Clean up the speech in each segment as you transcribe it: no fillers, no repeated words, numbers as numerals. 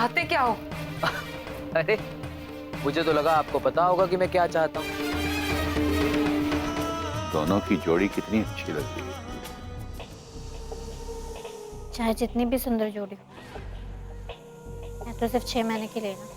चाहते क्या हो? अरे मुझे तो लगा आपको पता होगा कि मैं क्या चाहता हूँ। दोनों की जोड़ी कितनी अच्छी लगती है। चाहे जितनी भी सुंदर जोड़ी हो, मैं तो सिर्फ 6 महीने के लिए ना।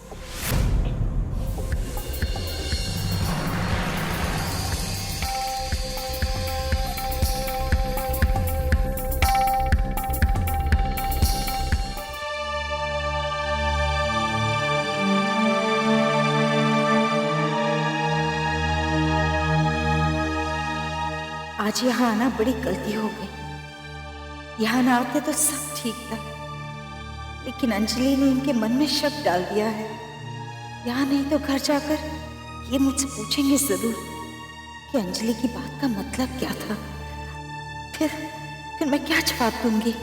आज यहाँ आना बड़ी गलती हो गई। यहाँ ना आते तो सब ठीक था, लेकिन अंजलि ने इनके मन में शक डाल दिया है। यहाँ नहीं तो घर जाकर ये मुझसे पूछेंगे जरूर कि अंजलि की बात का मतलब क्या था। फिर मैं क्या जवाब दूंगी?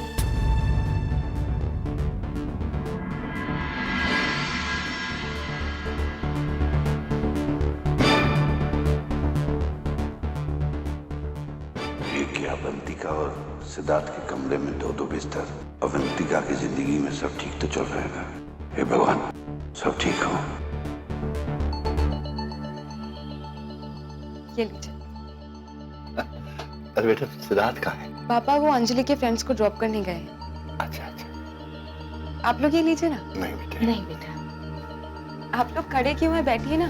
अवंतिका और सिद्धार्थ के कमरे में दो दो बिस्तर। अवंतिका की जिंदगी में सब ठीक तो चल रहेगा। हे भगवान, सब ठीक हो। ये लीजिए। अरे बेटा, सिद्धार्थ कहाँ है? पापा वो अंजलि के फ्रेंड्स को ड्रॉप करने गए हैं। अच्छा अच्छा। आप लोग ये लीजिए ना। नहीं बेटा। नहीं बेटा। आप लोग खड़े क्यों हैं? बैठिए ना।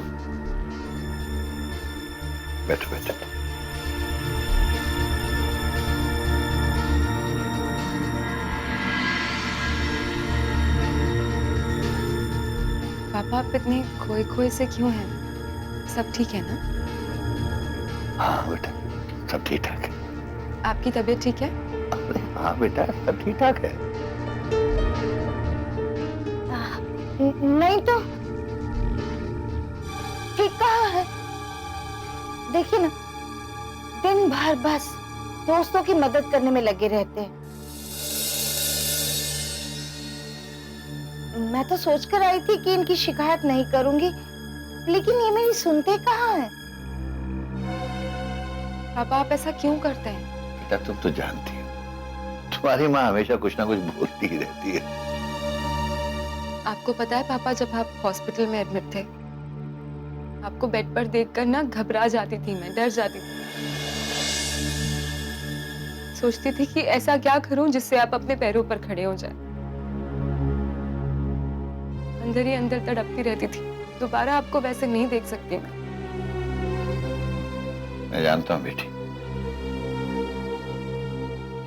बैठो बेटा। पापा आप इतने खोए खोए से क्यों हैं? सब ठीक है ना? हाँ बेटा, सब ठीक ठाक है। आपकी तबीयत ठीक है? अरे हाँ बेटा, सब ठीक ठाक है। नहीं तो ठीक कहाँ है? देखिए ना, दिन भर बस दोस्तों की मदद करने में लगे रहते हैं। मैं तो सोचकर आई थी कि इनकी शिकायत नहीं करूंगी, लेकिन ये मेरी सुनते कहाँ है। पापा आप ऐसा क्यों करते हैं? बेटा तुम तो जानती हो, तुम्हारी माँ हमेशा कुछ ना कुछ बोलती ही रहती है। आपको पता है पापा, जब आप हॉस्पिटल में एडमिट थे, आपको बेड पर देखकर ना घबरा जाती थी, मैं डर जाती थी। सोचती थी कि ऐसा क्या करूं जिससे आप अपने पैरों पर खड़े हो जाए। अंदर ही अंदर तड़पती रहती थी, दोबारा आपको वैसे नहीं देख सकती मैं जानता हूँ बेटी,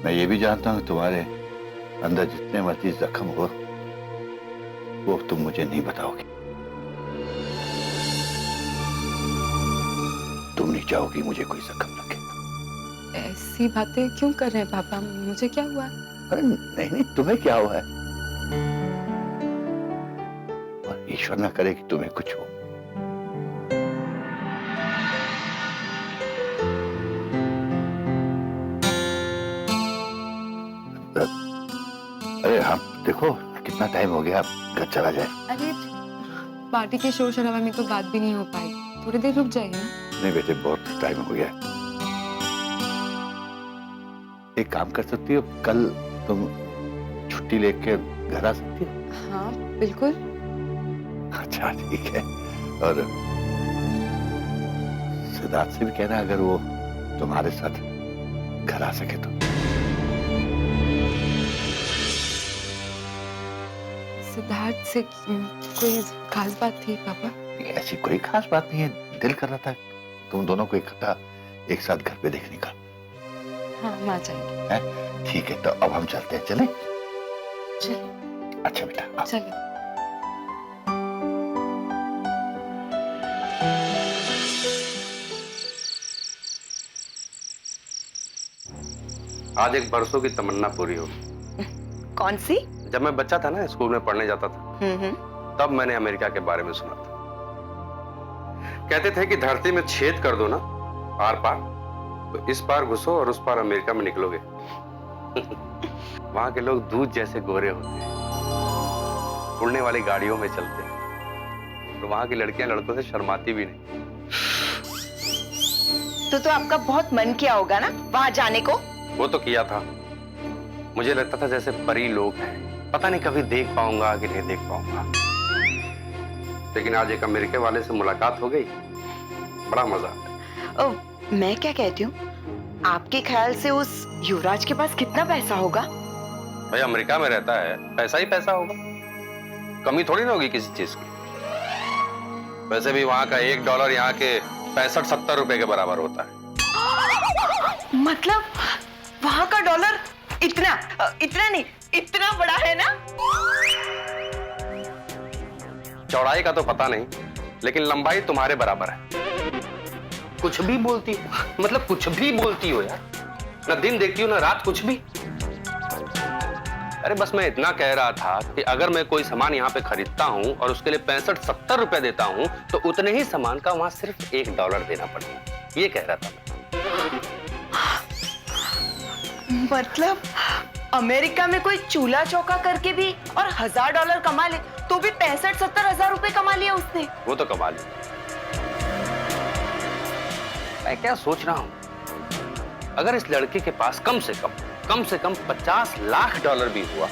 मैं ये भी जानता हूँ तुम्हारे अंदर जितने मर्जी जख्म हो वो तुम मुझे नहीं बताओगी। तुम नहीं चाहोगी मुझे कोई जख्म लगे। ऐसी बातें क्यों कर रहे हैं पापा? मुझे क्या हुआ? अरे नहीं नहीं, तुम्हें क्या हुआ है? और ईश्वर ना करे कि तुम्हें कुछ हो। अरे हाँ देखो कितना टाइम हो गया, घर चला जाए। अरे पार्टी के शोर शराबे में तो बात भी नहीं हो पाई, थोड़ी देर रुक जाइए ना। नहीं बेटे, बहुत टाइम हो गया। एक काम कर सकती हो, कल तुम छुट्टी लेके घर आ सकती हो? हाँ बिल्कुल। अच्छा ठीक है। और सिद्धार्थ से भी कहना अगर वो तुम्हारे साथ घर आ सके तो। सिद्धार्थ से कोई खास बात थी पापा? ऐसी कोई खास बात नहीं है, दिल कर रहा था तुम दोनों को इकट्ठा एक साथ घर पे देखने का। हाँ हम आ जाएंगे। ठीक है, तो अब हम चलते हैं। चलें? चलिए। अच्छा बेटा आओ। चलिए। आज एक बरसों की तमन्ना पूरी होगी। कौन सी? जब मैं बच्चा था ना, स्कूल में पढ़ने जाता था, तब मैंने अमेरिका के बारे में सुना था। कहते थे कि धरती में छेद कर दो ना आर पार, तो इस पार घुसो और उस पार अमेरिका में निकलोगे। वहां के लोग दूध जैसे गोरे होते हैं, उड़ने वाली गाड़ियों में चलते हैं, और वहां की लड़कियां लड़कों से शर्माती भी नहीं। तो आपका बहुत मन किया होगा ना वहां जाने को? वो तो किया था, मुझे लगता था जैसे परी लोग हैं, पता नहीं कभी देख पाऊंगा कि नहीं देख पाऊंगा। लेकिन आज एक अमेरिका वाले से मुलाकात हो गई, बड़ा मजा आया। मैं क्या कहती हूँ, आपके ख्याल से उस युवराज के पास कितना पैसा होगा? भाई अमेरिका में रहता है, पैसा ही पैसा होगा, कमी थोड़ी ना होगी किसी चीज की। वैसे भी वहां का $1 यहाँ के 65-70 रुपए के बराबर होता है। मतलब वहां का डॉलर इतना नहीं, इतना बड़ा है ना? चौड़ाई का तो पता नहीं, लेकिन लंबाई तुम्हारे बराबर है। कुछ भी बोलती हो, मतलब कुछ भी बोलती हो यार, ना दिन देखती हो ना रात, कुछ भी। अरे बस मैं इतना कह रहा था कि अगर मैं कोई सामान यहाँ पे खरीदता हूँ और उसके लिए 65-70 रुपए देता हूँ, तो उतने ही सामान का वहां सिर्फ $1 देना पड़ेगा, ये कह रहा था मैं। मतलब अमेरिका में कोई चूल्हा चौका करके भी और $1000 कमा ले तो भी 65-70 हजार रुपए कमा लिया उसने। वो तो कमा लिया। मैं क्या सोच रहा हूं, अगर इस लड़के के पास कम से कम $50 लाख भी हुआ,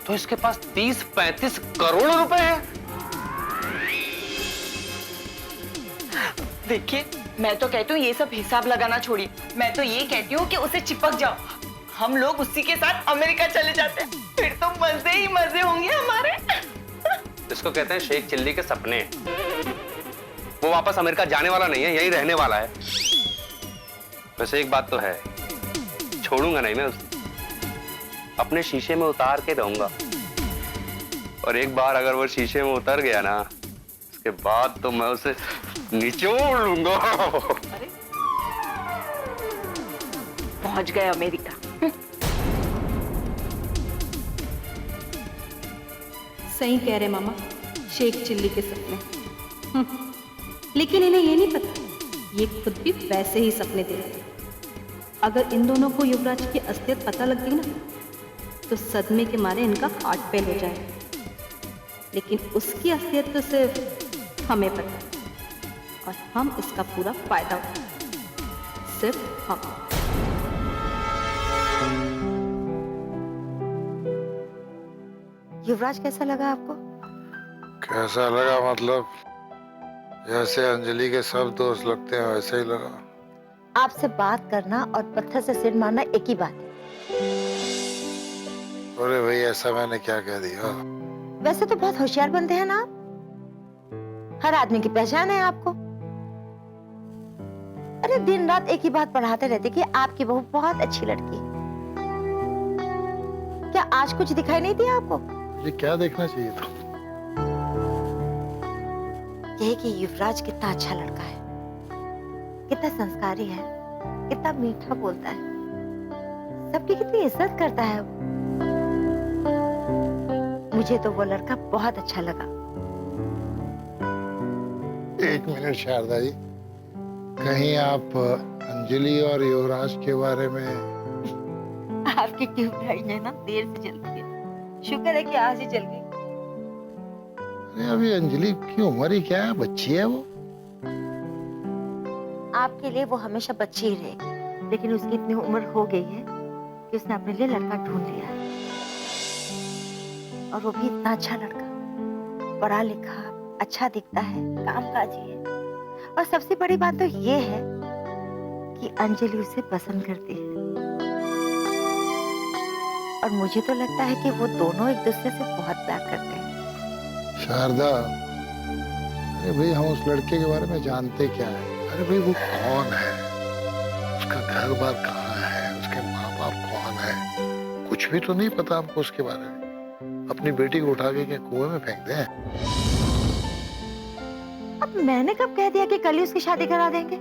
तो इसके पास 30-35 करोड़ रुपए हैं। देखिए, मैं तो कहती हूँ ये सब हिसाब लगाना छोड़िए, मैं तो ये कहती हूँ कि उसे चिपक जाओ, हम लोग उसी के साथ अमेरिका चले जाते हैं, फिर तो मजे ही मजे होंगे हमारे। इसको कहते हैं शेख चिल्ली के सपने। वो वापस अमेरिका जाने वाला नहीं है, यहीं रहने वाला है। वैसे एक बात तो है, छोड़ूंगा नहीं मैं उसे, अपने शीशे में उतार के रहूंगा। और एक बार अगर वो शीशे में उतर गया ना, उसके बाद तो मैं उसे निचोड़ लूंगा। पहुंच गए अमेरिका। सही कह रहे मामा, शेख चिल्ली के सपने। लेकिन इन्हें ये नहीं पता, ये खुद भी वैसे ही सपने देखते। अगर इन दोनों को युवराज की असलियत पता लग गई ना, तो सदमे के मारे इनका हार्ट फेल हो जाए। लेकिन उसकी असलियत तो सिर्फ हमें पता है, और हम इसका पूरा फायदा उठाएं, सिर्फ हम। युवराज कैसा लगा आपको? कैसा लगा मतलब? जैसे अंजलि के सब दोस्त लगते हैं वैसे ही लगा। आपसे बात करना और पत्थर से सिर मारना एक ही बात है। अरे भाई ऐसा मैंने क्या कह दिया? वैसे तो बहुत होशियार बनते हैं ना आप, हर आदमी की पहचान है आपको। अरे दिन रात एक ही बात पढ़ाते रहते कि आपकी बहू बहुत अच्छी लड़की है। क्या आज कुछ दिखाई नहीं दिया आपको? ये क्या देखना चाहिए था? यही कि युवराज कितना अच्छा लड़का है, कितना संस्कारी है, कितना मीठा बोलता है, सबकी कितनी इज्जत करता है वो। मुझे तो वो लड़का बहुत अच्छा लगा। एक मिनट शारदा जी, कहीं आप अंजलि और युवराज के बारे में? आपकी ट्यूबलाइट ने ना देर से जल गई, शुक्र है कि आज ही जल गई। अरे अभी अंजलि की उम्र ही क्या है, बच्ची है वो। आपके लिए वो हमेशा बच्ची ही रहेगी, लेकिन उसकी इतनी उम्र हो गई है कि उसने अपने लिए लड़का ढूंढ लिया है। और वो भी इतना अच्छा लड़का, पढ़ा लिखा, अच्छा दिखता है, कामकाजी है। और सबसे बड़ी बात तो ये है कि अंजलि उसे पसंद करती है। और मुझे तो लगता है कि वो दोनों एक दूसरे से बहुत प्यार करते हैं। शारदा, अरे भाई हम उस लड़के के बारे में जानते क्या है? अरे भाई वो कौन है, उसका घर बार कहाँ है, उसके माँ बाप कौन है, कुछ भी तो नहीं पता हमको उसके बारे में। अपनी बेटी को उठा के कुएं में फेंक दें? अब मैंने कब कह दिया कि कल ही उसकी शादी करा देंगे?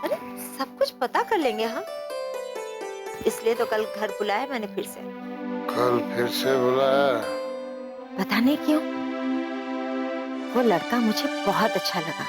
अरे सब कुछ पता कर लेंगे हम, इसलिए तो कल घर बुलाया मैंने फिर से। कल फिर से बुलाया? पता नहीं क्यों, वो लड़का मुझे बहुत अच्छा लगा।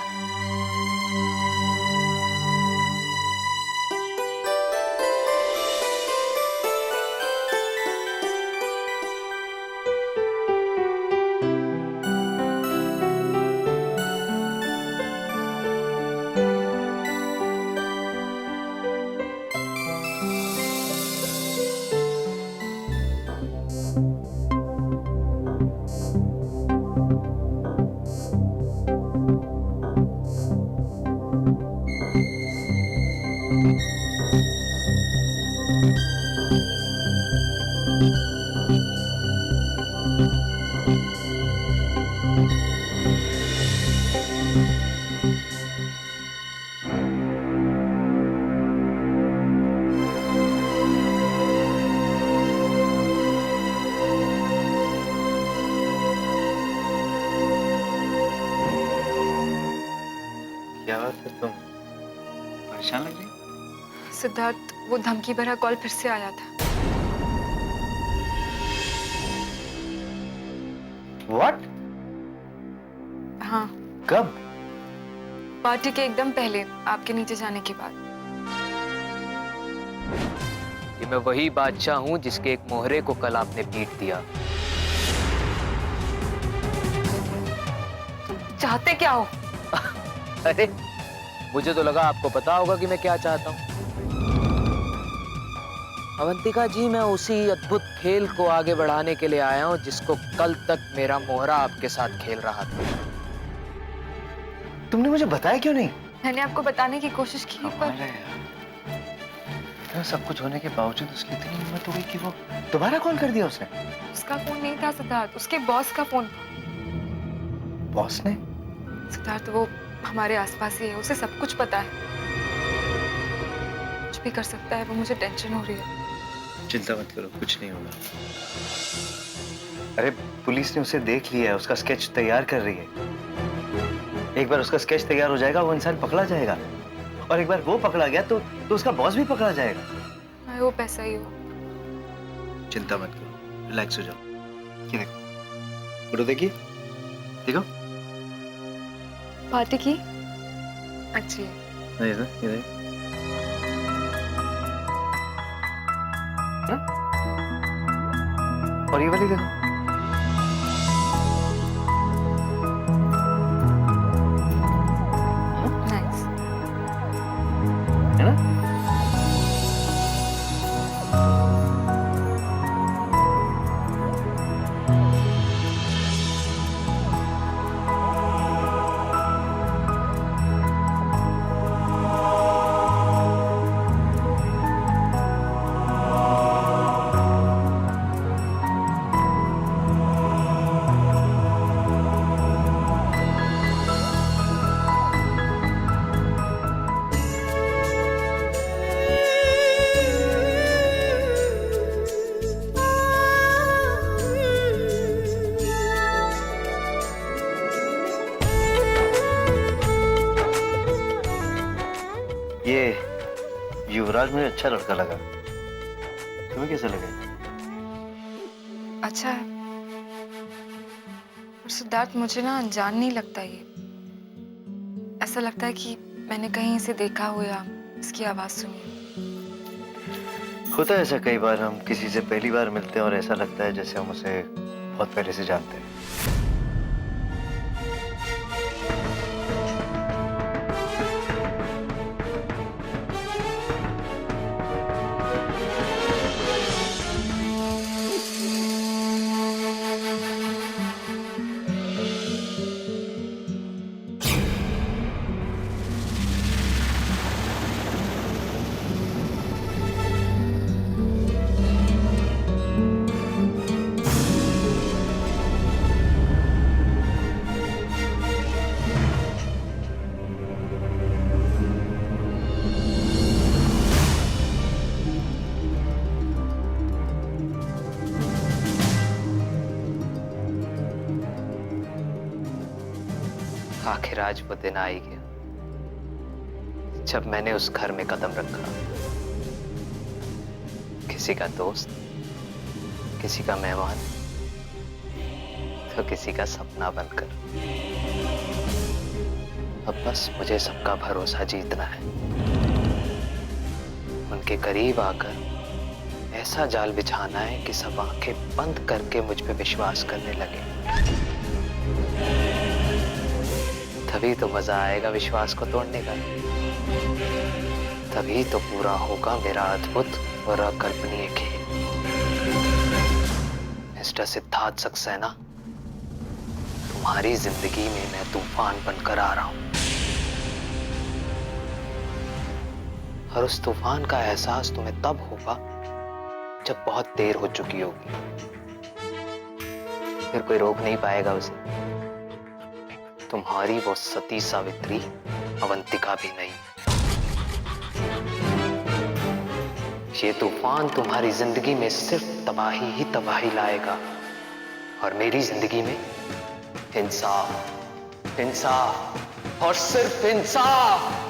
क्या बात है, तुम परेशान लग रही? सिद्धार्थ, वो धमकी भरा कॉल फिर से आया था। What? हाँ, कब? पार्टी के एकदम पहले, आपके नीचे जाने के बाद। कि मैं वही बादशाह हूँ जिसके एक मोहरे को कल आपने पीट दिया। चाहते क्या हो? अरे मुझे तो लगा आपको पता होगा कि मैं क्या चाहता हूँ। अवंतिका जी, मैं उसी अद्भुत खेल को आगे बढ़ाने के लिए आया हूँ जिसको कल तक मेरा मोहरा आपके साथ खेल रहा था। तुमने मुझे बताया क्यों नहीं? मैंने आपको बताने की कोशिश की पर तो सब कुछ होने के बावजूद उसकी इतनी हिम्मत हो गई कि वो दोबारा कॉल कर दिया उसने। उसका फोन नहीं था सिद्धार्थ, उसके बॉस का फोन था। बॉस ने? सिद्धार्थ, वो हमारे आसपास ही है, उसे सब कुछ पता है, कुछ भी कर सकता है। वो मुझे टेंशन हो रही है। चिंता मत करो, कुछ नहीं होगा। अरे पुलिस ने उसे देख लिया है, उसका स्केच तैयार कर रही है। एक बार उसका स्केच तैयार हो जाएगा, वो इंसान पकड़ा जाएगा, और एक बार वो पकड़ा गया तो उसका बॉस भी पकड़ा जाएगा। मैं वो पैसा ही हो। चिंता मत करो, रिलैक्स हो जाओ। ये देखो, फोटो देखिए, देखो। पार्टी की अच्छी है। नहीं ना, ये देखो। और ये वाली देखो। नाइस। है ना? ये युवराज मुझे अच्छा लड़का लगा, तुम्हें कैसा लगा? अच्छा है, पर सिद्धार्थ मुझे ना अनजान नहीं लगता ये। ऐसा लगता है कि मैंने कहीं इसे देखा हो या इसकी आवाज सुनी हो। होता है ऐसा कई बार, हम किसी से पहली बार मिलते हैं और ऐसा लगता है जैसे हम उसे बहुत पहले से जानते हैं। आखिर आज वो दिन आ ही गया जब मैंने उस घर में कदम रखा। किसी का दोस्त, किसी का मेहमान, तो किसी का सपना बनकर। अब बस मुझे सबका भरोसा जीतना है, उनके करीब आकर ऐसा जाल बिछाना है कि सब आंखें बंद करके मुझ पे विश्वास करने लगे। तभी तो मजा आएगा विश्वास को तोड़ने का, तभी तो पूरा होगा मेरा अद्भुत और अकल्पनीय खेल। मिस्टर सिद्धार्थ सक्सेना, तुम्हारी जिंदगी में मैं तूफान बनकर आ रहा हूं, और उस तूफान का एहसास तुम्हें तब होगा जब बहुत देर हो चुकी होगी। फिर कोई रोक नहीं पाएगा उसे। तुम्हारी वो सती सावित्री अवंतिका भी नहीं। ये तूफान तुम्हारी जिंदगी में सिर्फ तबाही ही तबाही लाएगा, और मेरी जिंदगी में इंसाफ, इंसाफ, और सिर्फ इंसाफ।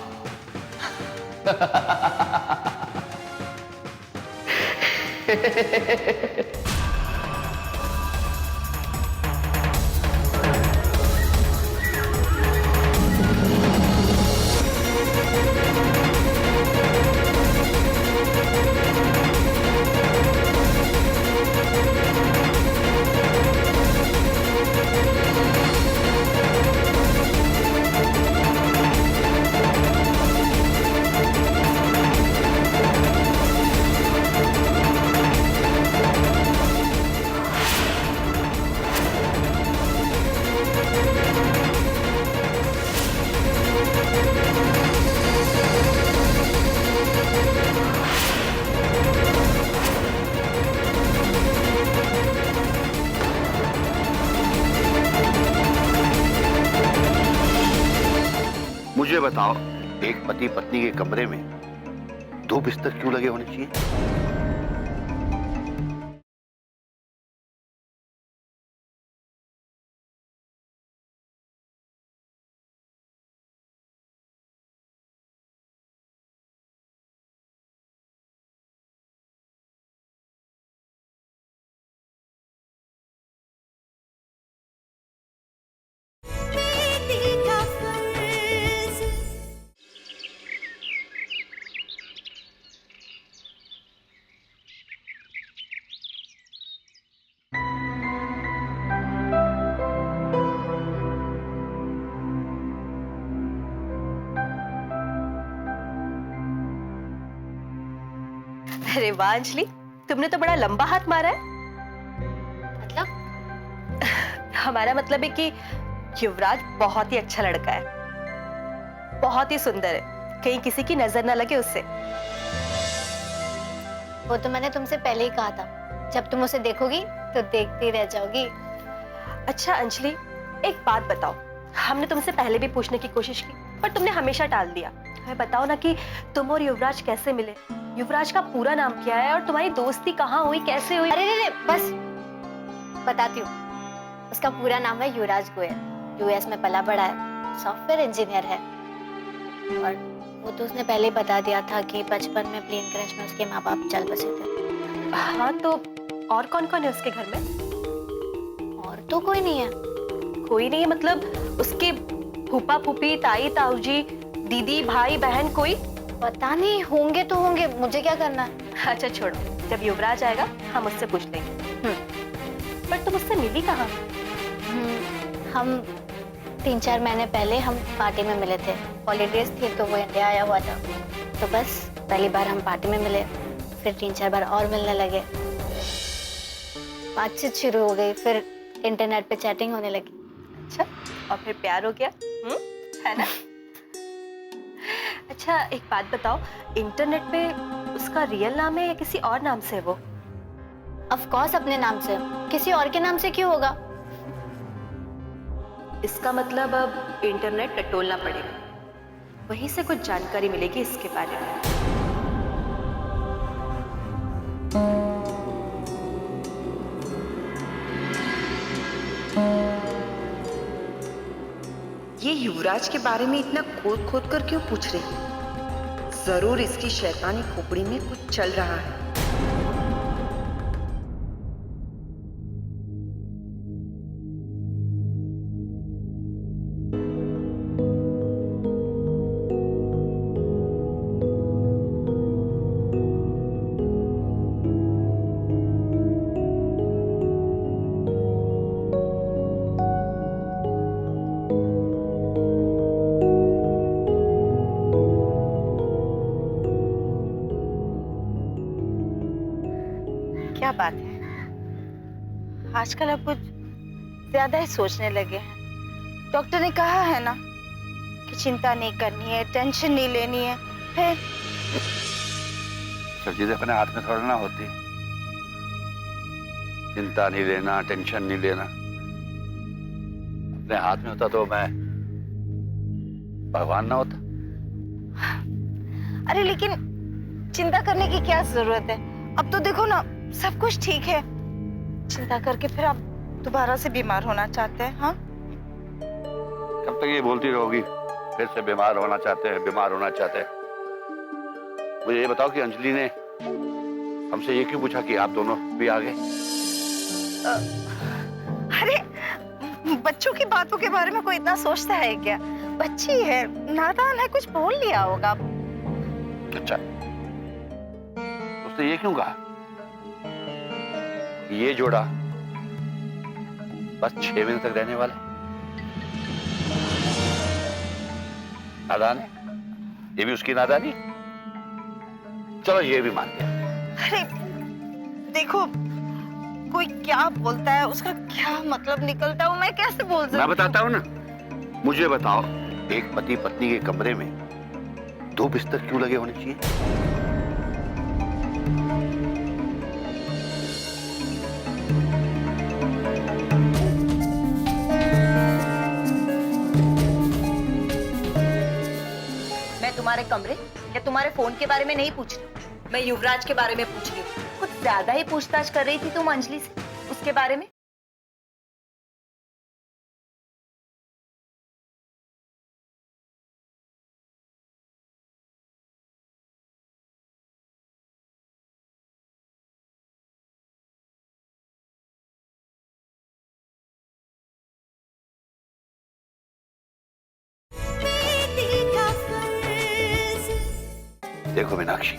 मुझे बताओ, एक पति पत्नी के कमरे में 2 बिस्तर क्यों लगे होने चाहिए? अरे वाह अंजलि, तुमने तो बड़ा लंबा हाथ मारा है। मतलब? हमारा मतलब है कि युवराज बहुत ही अच्छा लड़का है, बहुत ही सुंदर है, कहीं किसी की नजर ना लगे उससे। वो तो मैंने तुमसे पहले ही कहा था, जब तुम उसे देखोगी तो देखती रह जाओगी। अच्छा अंजलि, एक बात बताओ, हमने तुमसे पहले भी पूछने की कोशिश की पर तुमने हमेशा टाल दिया। हमें बताओ ना कि तुम और युवराज कैसे मिले, युवराज का पूरा नाम क्या है और तुम्हारी दोस्ती कहाँ हुई, कैसे हुई? अरे रे, बस बताती हूँ। उसका पूरा नाम है युवराज गोयल, यूएस में पला बड़ा है, सॉफ्टवेयर इंजीनियर है। और वो तो उसने पहले ही बता दिया था कि बचपन में प्लेन क्रैश में उसके माँ बाप चल बसे थे। हाँ, तो और कौन कौन है उसके घर में? और तो कोई नहीं है। कोई नहीं है मतलब उसके फूफा फूफी, ताई ताऊजी, दीदी भाई बहन कोई? पता नहीं, होंगे तो होंगे, मुझे क्या करना है। अच्छा छोड़ो, जब युवराज आएगा हम उससे पूछ लेंगे। पर तुम उससे मिली कहाँ? हम 3-4 महीने पहले हम पार्टी में मिले थे। हॉलीडेज थी तो वो इंडिया आया हुआ था, तो बस पहली बार हम पार्टी में मिले, फिर 3-4 बार और मिलने लगे, बातचीत शुरू हो गई, फिर इंटरनेट पे चैटिंग होने लगी। अच्छा, और फिर प्यार हो गया, है ना? अच्छा एक बात बताओ, इंटरनेट पे उसका रियल नाम है या किसी और नाम से है वो? ऑफ कोर्स अपने नाम से, किसी और के नाम से क्यों होगा? इसका मतलब अब इंटरनेट टटोलना पड़ेगा, वहीं से कुछ जानकारी मिलेगी इसके बारे में। ये युवराज के बारे में इतना खोद खोद कर क्यों पूछ रही? जरूर इसकी शैतानी खोपड़ी में कुछ चल रहा है। क्या बात है, आजकल अब कुछ ज्यादा ही सोचने लगे हैं। डॉक्टर ने कहा है ना कि चिंता नहीं करनी है, टेंशन नहीं लेनी है। फिर सब चीजें अपने हाथ में थोड़ा ना होती। चिंता नहीं लेना, टेंशन नहीं लेना, अपने हाथ में होता तो मैं भगवान ना होता। अरे लेकिन चिंता करने की क्या जरूरत है? अब तो देखो ना, सब कुछ ठीक है। चिंता करके फिर आप दोबारा से बीमार होना चाहते हैं? हाँ, कब तक ये बोलती रहोगी फिर से बीमार होना चाहते हैं, बीमार होना चाहते हैं। मुझे ये बताओ कि अंजलि ने हमसे ये क्यों पूछा कि आप दोनों भी आ गए? अरे बच्चों की बातों के बारे में कोई इतना सोचता है क्या? बच्ची है, नादान है, कुछ बोल लिया होगा। अच्छा, उसने ये क्यों कहा? ये जोड़ा बस 6 महीने तक रहने वाला है? नादान है, ये भी उसकी नादानी। चलो ये भी मान लिया। अरे देखो, कोई क्या बोलता है उसका क्या मतलब निकलता है वो मैं कैसे बोल सकती हूँ? मैं बताता हूँ ना। मुझे बताओ, एक पति पत्नी के कमरे में 2 बिस्तर क्यों लगे होने चाहिए? मैं तुम्हारे कमरे या तुम्हारे फोन के बारे में नहीं पूछ रही, मैं युवराज के बारे में पूछ रही हूँ। कुछ ज्यादा ही पूछताछ कर रही थी तुम अंजलि से उसके बारे में। देखो मीनाक्षी,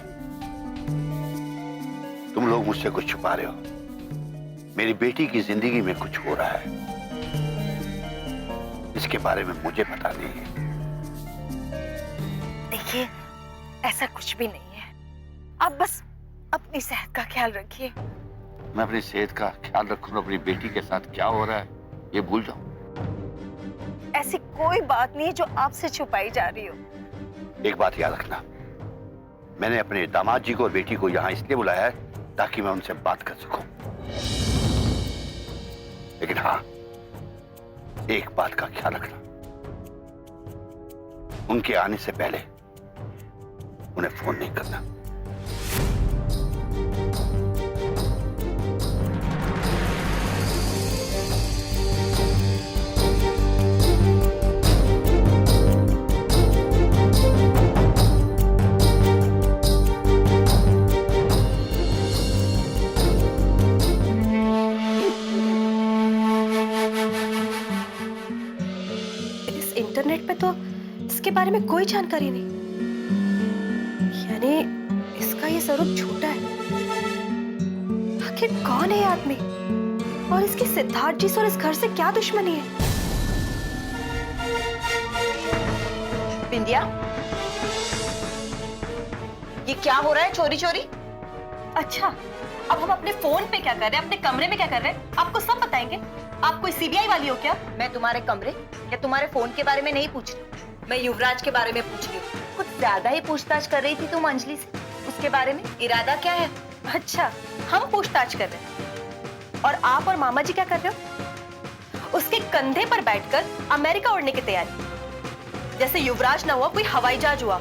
तुम लोग मुझसे कुछ छुपा रहे हो। मेरी बेटी की जिंदगी में कुछ हो रहा है, इसके बारे में मुझे पता नहीं है। देखिए, ऐसा कुछ भी नहीं है। आप बस अपनी सेहत का ख्याल रखिए। मैं अपनी सेहत का ख्याल रखूं, अपनी बेटी के साथ क्या हो रहा है ये भूल जाऊं? ऐसी कोई बात नहीं है जो आपसे छुपाई जा रही हो। एक बात याद रखना, मैंने अपने दामाद जी को और बेटी को यहाँ इसलिए बुलाया है ताकि मैं उनसे बात कर सकूं। लेकिन हाँ, एक बात का ख्याल रखना, उनके आने से पहले उन्हें फोन नहीं करना। इंटरनेट पे तो इसके बारे में कोई जानकारी नहीं, यानी इसका ये स्वरूप झूठा है। आखिर कौन है ये आदमी और इसकी सिद्धार्थ जी से और इस घर से क्या दुश्मनी है? बिंदिया, ये क्या हो रहा है चोरी चोरी? अच्छा, अब हम अपने फोन पे क्या कर रहे हैं, अपने कमरे में क्या कर रहे हैं, आपको सब बताएंगे। आप कोई सीबीआई वाली हो क्या? मैं तुम्हारे कमरे या तुम्हारे फोन के बारे में नहीं पूछ रही, मैं युवराज के बारे में पूछ रही हूँ। कुछ ज्यादा ही पूछताछ कर रही थी तुम अंजलि से उसके बारे में। इरादा क्या है? अच्छा, हम पूछताछ कर रहे हैं और आप और मामा जी क्या कर रहे हो? उसके कंधे पर बैठकर अमेरिका उड़ने की तैयारी, जैसे युवराज ना हुआ कोई हवाई जहाज हुआ।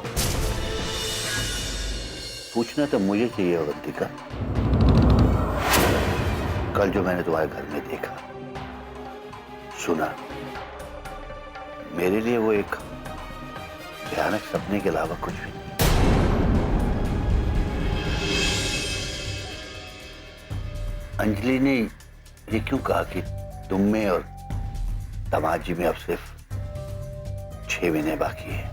पूछना तो मुझे चाहिए अवंतिका। कल जो मैंने तुम्हारे घर में देखा सुना, मेरे लिए वो एक भयानक सपने के अलावा कुछ भी नहीं। अंजलि ने ये क्यों कहा कि तुम में और दामाद जी में अब सिर्फ 6 महीने बाकी है?